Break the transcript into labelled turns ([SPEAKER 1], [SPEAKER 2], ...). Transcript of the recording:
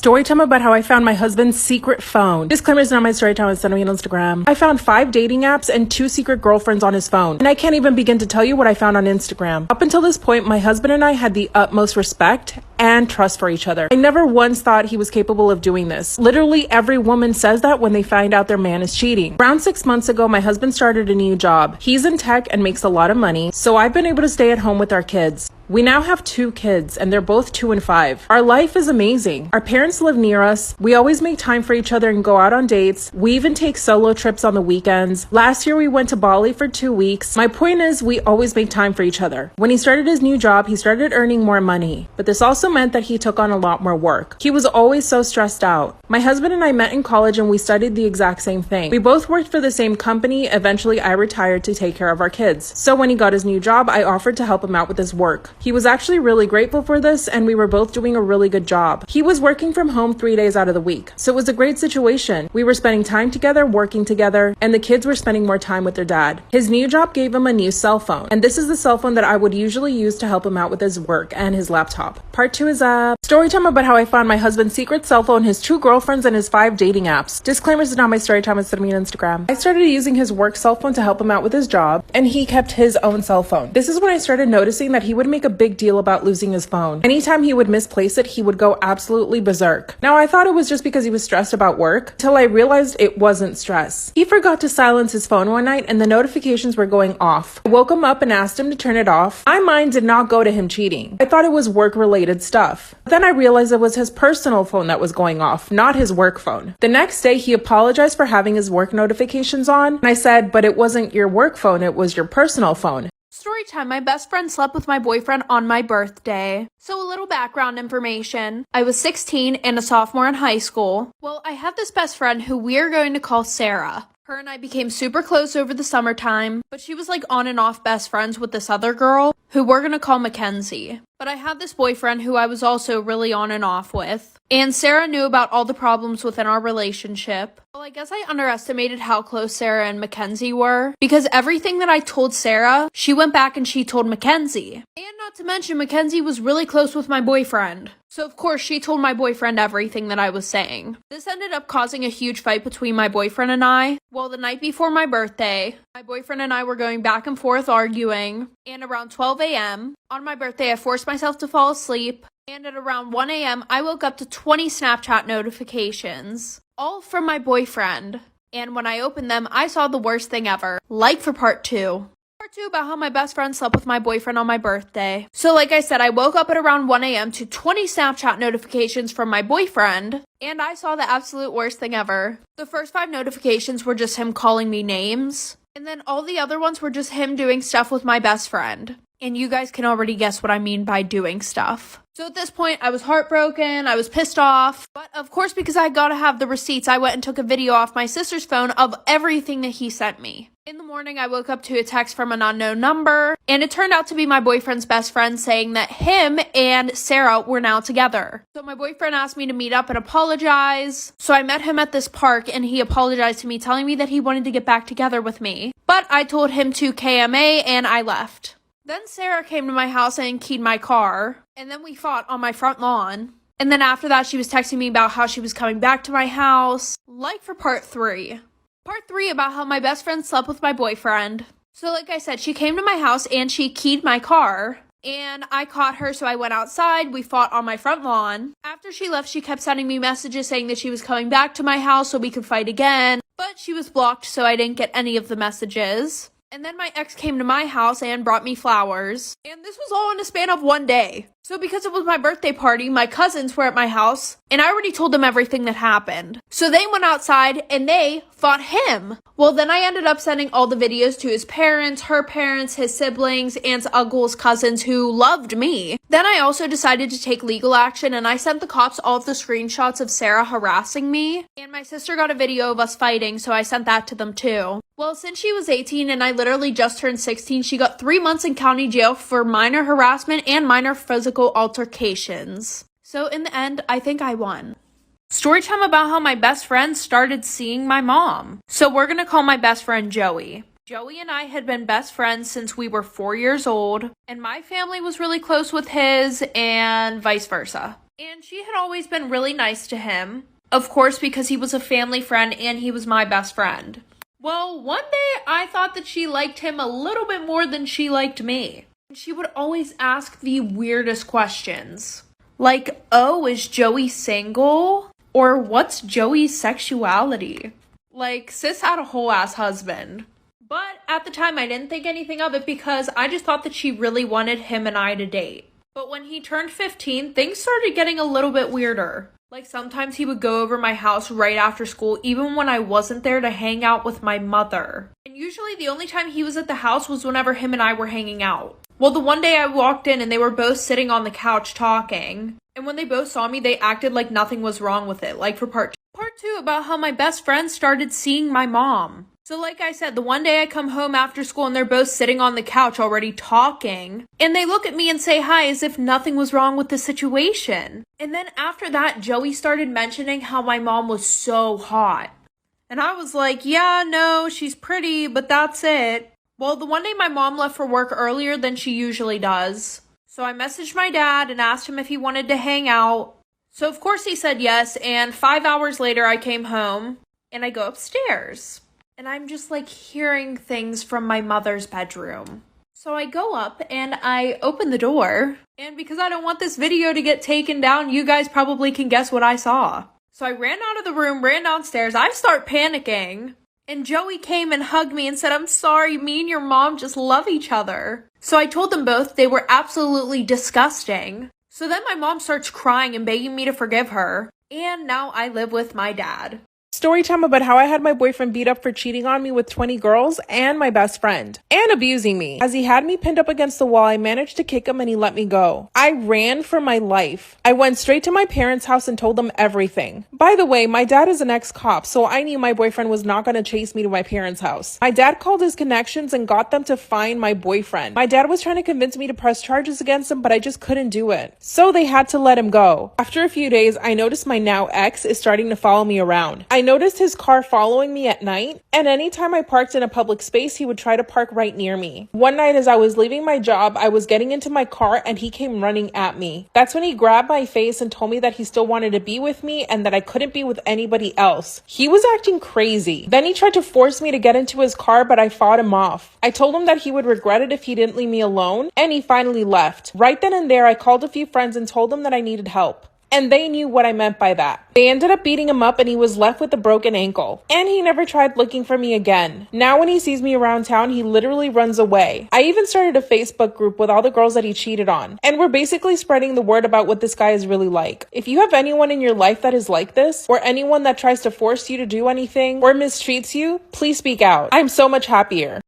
[SPEAKER 1] Story time about how I found my husband's secret phone. Disclaimers not my story time on me on Instagram. I found 5 dating apps and 2 secret girlfriends on his phone. And I can't even begin to tell you what I found on Instagram. Up until this point, my husband and I had the utmost respect and trust for each other. I never once thought he was capable of doing this. Literally every woman says that when they find out their man is cheating. Around 6 months ago, my husband started a new job. He's in tech and makes a lot of money, so I've been able to stay at home with our kids. We now have 2 kids, and they're both 2 and 5. Our life is amazing. Our parents live near us. We always make time for each other and go out on dates. We even take solo trips on the weekends. Last year, we went to Bali for 2 weeks. My point is, we always make time for each other. When he started his new job, he started earning more money. But this also meant that he took on a lot more work. He was always so stressed out. My husband and I met in college, and we studied the exact same thing. We both worked for the same company. Eventually, I retired to take care of our kids. So when he got his new job, I offered to help him out with his work. He was actually really grateful for this, and we were both doing a really good job. He was working from home 3 days out of the week, so it was a great situation. We were spending time together, working together, and the kids were spending more time with their dad. His new job gave him a new cell phone, and this is the cell phone that I would usually use to help him out with his work and his laptop. Part 2 is up. Story time about how I found my husband's secret cell phone, his 2 girlfriends, and his 5 dating apps. Disclaimers is not my story time, it's me on Instagram. I started using his work cell phone to help him out with his job, and he kept his own cell phone. This is when I started noticing that he would make a big deal about losing his phone. Anytime he would misplace it, he would go absolutely berserk. Now, I thought it was just because he was stressed about work, till I realized it wasn't stress. He forgot to silence his phone one night, and the notifications were going off. I woke him up and asked him to turn it off. My mind did not go to him cheating. I thought it was work-related stuff. But then I realized it was his personal phone that was going off, not his work phone. The next day, he apologized for having his work notifications on, and I said, but it wasn't your work phone, it was your personal phone.
[SPEAKER 2] Storytime, my best friend slept with my boyfriend on my birthday. So a little background information. I was 16 and a sophomore in high school. Well, I have this best friend who we're going to call Sarah. Her and I became super close over the summertime, but she was like on and off best friends with this other girl who we're gonna call Mackenzie. But I had this boyfriend who I was also really on and off with. And Sarah knew about all the problems within our relationship. Well, I guess I underestimated how close Sarah and Mackenzie were, because everything that I told Sarah, she went back and she told Mackenzie. And not to mention, Mackenzie was really close with my boyfriend. So of course, she told my boyfriend everything that I was saying. This ended up causing a huge fight between my boyfriend and I. Well, the night before my birthday, my boyfriend and I were going back and forth arguing. And around 12 a.m., on my birthday, I forced myself to fall asleep. And at around 1 a.m., I woke up to 20 Snapchat notifications, all from my boyfriend. And when I opened them, I saw the worst thing ever. Like for part 2. Part 2 about how my best friend slept with my boyfriend on my birthday. So like I said, I woke up at around 1 a.m. to 20 Snapchat notifications from my boyfriend, and I saw the absolute worst thing ever. The first 5 notifications were just him calling me names, and then all the other ones were just him doing stuff with my best friend. And you guys can already guess what I mean by doing stuff. So at this point, I was heartbroken, I was pissed off, but of course, because I gotta have the receipts, I went and took a video off my sister's phone of everything that he sent me. In the morning, I woke up to a text from an unknown number, and it turned out to be my boyfriend's best friend saying that him and Sarah were now together. So my boyfriend asked me to meet up and apologize. So I met him at this park, and he apologized to me, telling me that he wanted to get back together with me. But I told him to KMA, and I left. Then Sarah came to my house and keyed my car, and then we fought on my front lawn. And then after that, she was texting me about how she was coming back to my house. Like for part 3. Part 3 about how my best friend slept with my boyfriend. So like I said, she came to my house and she keyed my car. And I caught her, so I went outside. We fought on my front lawn. After she left, she kept sending me messages saying that she was coming back to my house so we could fight again. But she was blocked, so I didn't get any of the messages. And then my ex came to my house and brought me flowers. And this was all in a span of 1 day. So because it was my birthday party, my cousins were at my house, and I already told them everything that happened. So they went outside, and they fought him. Well, then I ended up sending all the videos to his parents, her parents, his siblings, aunts, uncles, cousins who loved me. Then I also decided to take legal action, and I sent the cops all of the screenshots of Sarah harassing me. And my sister got a video of us fighting, so I sent that to them too. Well, since she was 18 and I literally just turned 16, she got 3 months in county jail for minor harassment and minor physical altercations. So in the end, I think I won. Storytime about how my best friend started seeing my mom. So we're gonna call my best friend Joey. Joey and I had been best friends since we were 4 years old, and my family was really close with his and vice versa. And she had always been really nice to him. Of course, because he was a family friend and he was my best friend. Well, one day I thought that she liked him a little bit more than she liked me. She would always ask the weirdest questions. Like, oh, is Joey single? Or what's Joey's sexuality? Like, sis had a whole ass husband. But at the time I didn't think anything of it because I just thought that she really wanted him and I to date. But when he turned 15, things started getting a little bit weirder. Like sometimes he would go over my house right after school, even when I wasn't there, to hang out with my mother. And usually the only time he was at the house was whenever him and I were hanging out. Well, the one day I walked in and they were both sitting on the couch talking. And when they both saw me, they acted like nothing was wrong with it. Like for part two about how my best friend started seeing my mom. So like I said, the one day I come home after school and they're both sitting on the couch already talking. And they look at me and say hi as if nothing was wrong with the situation. And then after that, Joey started mentioning how my mom was so hot. And I was like, yeah, no, she's pretty, but that's it. Well, the one day my mom left for work earlier than she usually does. So I messaged my dad and asked him if he wanted to hang out. So of course he said yes, and 5 hours later I came home and I go upstairs. And I'm just like hearing things from my mother's bedroom. So I go up and I open the door. And because I don't want this video to get taken down, you guys probably can guess what I saw. So I ran out of the room, ran downstairs. I start panicking. And Joey came and hugged me and said, I'm sorry, me and your mom just love each other. So I told them both they were absolutely disgusting. So then my mom starts crying and begging me to forgive her. And now I live with my dad.
[SPEAKER 1] Story time about how I had my boyfriend beat up for cheating on me with 20 girls and my best friend, and abusing me. As he had me pinned up against the wall, I managed to kick him and he let me go. I ran for my life. I went straight to my parents' house and told them everything. By the way, my dad is an ex-cop, so I knew my boyfriend was not going to chase me to my parents' house. My dad called his connections and got them to find my boyfriend. My dad was trying to convince me to press charges against him, but I just couldn't do it. So they had to let him go. After a few days, I noticed my now ex is starting to follow me around. I noticed his car following me at night, and anytime I parked in a public space, he would try to park right near me. One night as I was leaving my job, I was getting into my car and he came running at me. That's when he grabbed my face and told me that he still wanted to be with me and that I couldn't be with anybody else. He was acting crazy. Then he tried to force me to get into his car, but I fought him off. I told him that he would regret it if he didn't leave me alone, and he finally left. Right then and there, I called a few friends and told them that I needed help. And they knew what I meant by that. They ended up beating him up and he was left with a broken ankle. And he never tried looking for me again. Now when he sees me around town, he literally runs away. I even started a Facebook group with all the girls that he cheated on. And we're basically spreading the word about what this guy is really like. If you have anyone in your life that is like this, or anyone that tries to force you to do anything or mistreats you, please speak out. I'm so much happier.